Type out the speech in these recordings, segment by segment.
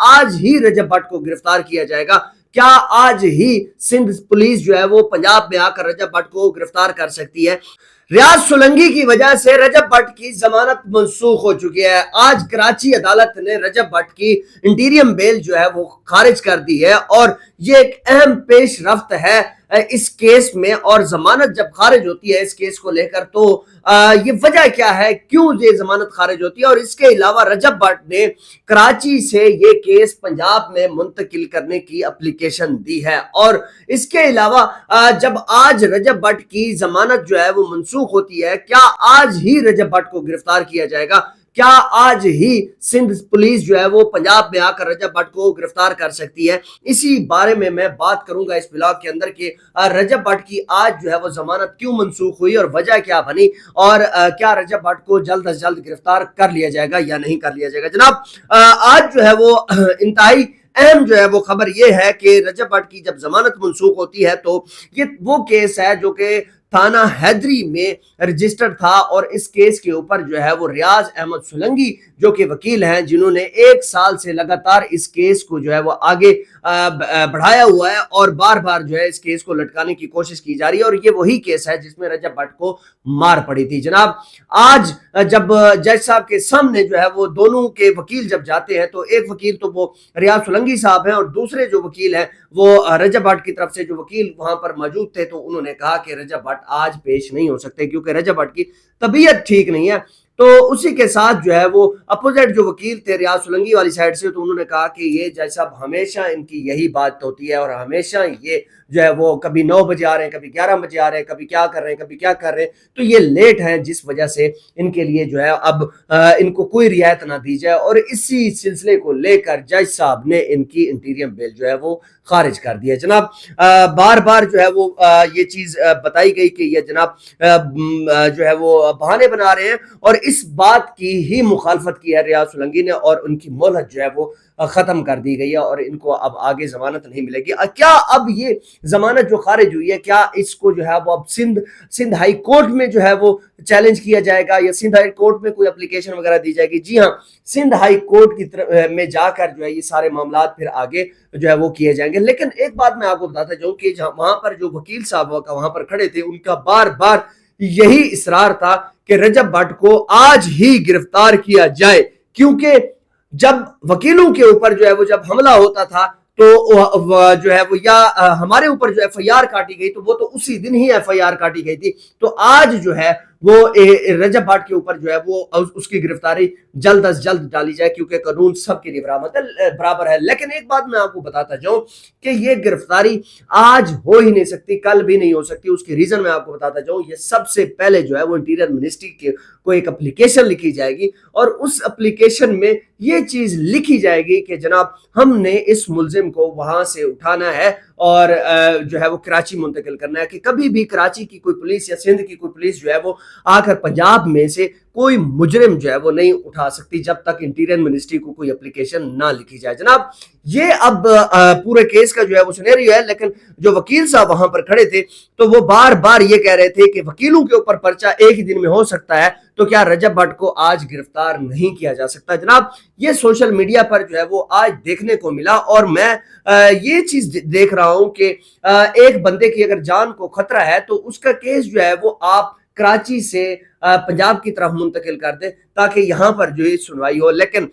آج ہی رجب بٹ کو گرفتار کیا جائے گا؟ کیا آج ہی سندھ پولیس جو ہے وہ پنجاب میں آ کر رجب بٹ کو گرفتار کر سکتی ہے؟ ریاض سولنگی کی وجہ سے رجب بٹ کی ضمانت منسوخ ہو چکی ہے۔ آج کراچی عدالت نے رجب بٹ کی انٹیریم بیل جو ہے وہ خارج کر دی ہے، اور یہ ایک اہم پیش رفت ہے اس کیس میں۔ اور ضمانت جب خارج ہوتی ہے اس کیس کو لے کر، تو یہ وجہ کیا ہے، کیوں یہ ضمانت خارج ہوتی ہے؟ اور اس کے علاوہ رجب بٹ نے کراچی سے یہ کیس پنجاب میں منتقل کرنے کی اپلیکیشن دی ہے۔ اور اس کے علاوہ جب آج رجب بٹ کی ضمانت جو ہے وہ منسوخ ہوتی ہے، کیا آج ہی رجب بٹ کو گرفتار کیا جائے گا؟ کیا آج ہی سندھ پولیس جو ہے وہ پنجاب میں آ کر رجب بٹ کو گرفتار کر سکتی ہے؟ اسی بارے میں بات کروں گا اس بلاگ کے اندر کہ رجب بٹ کی آج جو ہے وہ ضمانت کیوں منسوخ ہوئی اور وجہ کیا بنی، اور کیا رجب بٹ کو جلد از جلد گرفتار کر لیا جائے گا یا نہیں کر لیا جائے گا۔ جناب آج جو ہے وہ انتہائی اہم جو ہے وہ خبر یہ ہے کہ رجب بٹ کی جب ضمانت منسوخ ہوتی ہے تو یہ وہ کیس ہے جو کہ تھانہ حیدری میں رجسٹر تھا، اور اس کیس کے اوپر جو ہے وہ ریاض احمد سولنگی جو کہ وکیل ہیں، جنہوں نے 1 سال سے لگاتار اس کیس کو جو ہے وہ آگے بڑھایا ہوا ہے، اور بار بار جو ہے اس کیس کو لٹکانے کی کوشش کی جا رہی ہے۔ اور یہ وہی کیس ہے جس میں رجب بٹ کو مار پڑی تھی۔ جناب آج جب جج صاحب کے سامنے جو ہے وہ دونوں کے وکیل جب جاتے ہیں، تو ایک وکیل تو وہ ریاض سولنگی صاحب ہیں، اور دوسرے جو وکیل ہیں وہ رجب بٹ کی طرف سے جو وکیل وہاں پر موجود تھے، تو انہوں نے کہا کہ رجب بٹ آج پیش نہیں ہو سکتے کیونکہ رجب بٹ کی طبیعت ٹھیک نہیں ہے۔ تو اسی کے ساتھ جو ہے وہ اپوزٹ جو وکیل تھے ریاض سولنگی والی سائڈ سے، تو انہوں نے کہا کہ یہ جج صاحب ہمیشہ ان کی یہی بات ہوتی ہے، اور ہمیشہ یہ جو ہے وہ کبھی 9 بجے آ رہے ہیں، کبھی 11 بجے آ رہے ہیں، کبھی کیا کر رہے ہیں، کبھی کیا کر رہے ہیں، تو یہ لیٹ ہیں، جس وجہ سے ان کے لیے جو ہے اب ان کو کوئی رعایت نہ دی جائے۔ اور اسی سلسلے کو لے کر جج صاحب نے ان کی انٹیریم بیل جو ہے وہ خارج کر دی ہے۔ جناب بار بار جو ہے وہ یہ چیز بتائی گئی کہ یہ جناب جو ہے وہ بہانے بنا رہے ہیں، اور اس بات کی ہی مخالفت کی ہے ریاض سولنگی نے، اور ان کی مہلت جو ہے وہ ختم کر دی گئی ہے، اور ان کو اب آگے ضمانت نہیں ملے گی۔ کیا اب یہ ضمانت جو خارج ہوئی ہے، کیا اس کو جو ہے وہ اب سندھ ہائی کورٹ میں جو ہے وہ چیلنج کیا جائے گا، یا سندھ ہائی کورٹ میں کوئی اپلیکیشن وغیرہ دی جائے گی؟ جی ہاں، سندھ ہائی کورٹ کی طرف میں جا کر جو ہے یہ سارے معاملات پھر آگے جو ہے وہ کیے جائیں گے۔ لیکن ایک بات میں آپ کو بتاتا جاؤں کہ وہاں پر جو وکیل صاحب وہاں پر کھڑے تھے، ان کا بار بار یہی اصرار تھا کہ رجب بٹ کو آج ہی گرفتار کیا جائے، کیونکہ جب وکیلوں کے اوپر جو ہے وہ جب حملہ ہوتا تھا تو جو ہے وہ یا ہمارے اوپر جو ایف آئی آر کاٹی گئی، تو وہ تو اسی دن ہی ایف آئی آر کاٹی گئی تھی۔ تو آج جو ہے وہ رجب بٹ کے اوپر جو ہے وہ اس کی گرفتاری جلد از جلد ڈالی جائے، کیونکہ قانون سب کے لیے برابر ہے۔ لیکن ایک بات میں آپ کو بتاتا جاؤں کہ یہ گرفتاری آج ہو ہی نہیں سکتی، کل بھی نہیں ہو سکتی۔ اس کی ریزن میں آپ کو بتاتا جاؤں، یہ سب سے پہلے جو ہے وہ انٹیریئر منسٹری کو ایک اپلیکیشن لکھی جائے گی، اور اس اپلیکیشن میں یہ چیز لکھی جائے گی کہ جناب ہم نے اس ملزم کو وہاں سے اٹھانا ہے اور جو ہے وہ کراچی منتقل کرنا ہے، کہ کبھی بھی کراچی کی کوئی پولیس یا سندھ کی کوئی پولیس جو ہے وہ آ کر پنجاب میں سے کوئی مجرم جو ہے وہ نہیں اٹھا سکتی جب تک انٹیریئر منسٹری کو کوئی اپلیکیشن نہ لکھی جائے۔ جناب یہ اب پورے کیس کا جو ہے وہ سنیریو ہے، لیکن جو وکیل صاحب وہاں پر کھڑے تھے تو وہ بار بار یہ کہہ رہے تھے کہ وکیلوں کے اوپر پرچہ ایک ہی دن میں ہو سکتا ہے، تو کیا رجب بٹ کو آج گرفتار نہیں کیا جا سکتا؟ جناب یہ سوشل میڈیا پر جو ہے وہ آج دیکھنے کو ملا، اور میں یہ چیز دیکھ رہا ہوں کہ ایک بندے کی اگر جان کو خطرہ ہے تو اس کا کیس جو ہے وہ آپ کراچی سے پنجاب کی طرف منتقل کر دیں تاکہ یہاں پر جو ہے سنوائی ہو۔ لیکن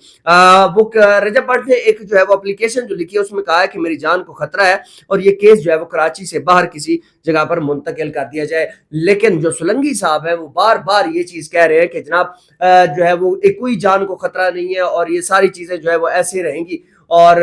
وہ رجب بٹ نے ایک جو ہے وہ اپلیکیشن جو لکھی ہے اس میں کہا ہے کہ میری جان کو خطرہ ہے اور یہ کیس جو ہے وہ کراچی سے باہر کسی جگہ پر منتقل کر دیا جائے۔ لیکن جو سولنگی صاحب ہیں وہ بار بار یہ چیز کہہ رہے ہیں کہ جناب جو ہے وہ کوئی جان کو خطرہ نہیں ہے، اور یہ ساری چیزیں جو ہے وہ ایسے رہیں گی، اور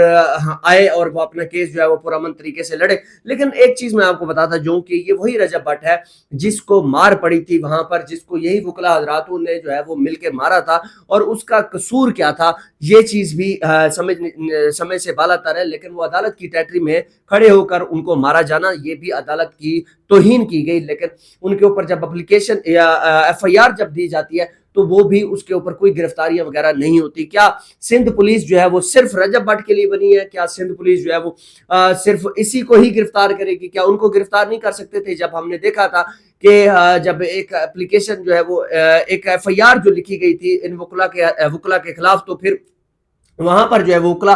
آئے اور وہ اپنا کیس جو ہے وہ پرامن طریقے سے لڑے۔ لیکن ایک چیز میں آپ کو بتاتا جاؤں کہ یہ وہی رجب بٹ ہے جس کو مار پڑی تھی وہاں پر، جس کو یہی وکلا حضراتوں نے جو ہے وہ مل کے مارا تھا، اور اس کا قصور کیا تھا یہ چیز بھی سمجھ سے بالا تر ہے۔ لیکن وہ عدالت کی ٹیٹری میں کھڑے ہو کر ان کو مارا جانا، یہ بھی عدالت کی توہین کی گئی۔ لیکن ان کے اوپر جب اپلیکیشن یا ایف آئی آر جب دی جاتی ہے تو وہ بھی اس کے اوپر کوئی گرفتاریاں وغیرہ نہیں ہوتی۔ کیا سندھ پولیس جو ہے وہ صرف رجب بٹ کے لیے بنی ہے؟ کیا سندھ پولیس جو ہے وہ صرف اسی کو ہی گرفتار کرے گی؟ کیا ان کو گرفتار نہیں کر سکتے تھے؟ جب ہم نے دیکھا تھا کہ جب ایک اپلیکیشن جو ہے وہ ایک ایف آئی آر جو لکھی گئی تھی ان وکلا کے خلاف، تو پھر وہاں پر جو ہے وہ وکلا